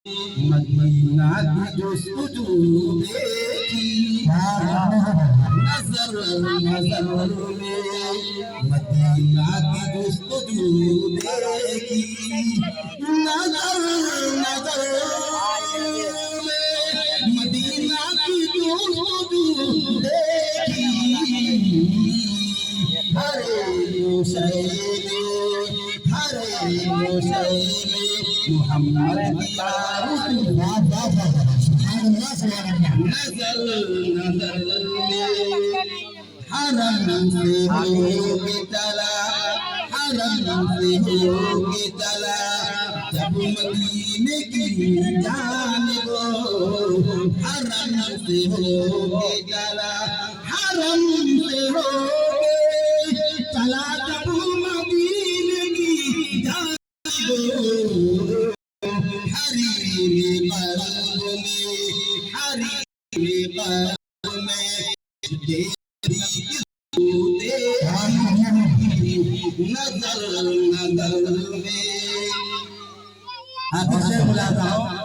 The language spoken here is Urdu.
مدینہ کی جستجو دیکھی نظر نظر میں مدینہ کی جستجو دیکھی نظر نظر میں مدینہ کی جستجو دیکھی ہر شے محمد کی نظر نظر میں حرم سے ہو کے چلا حرم سے ہو کے چلا جب مدینے کی جانب حرم سے ہو کے چلا حرم سے ہو کے چلا جب مدینے کی جانب حریم قلب میں تیری نظر نظر میں آپ سے بلاتا ہوں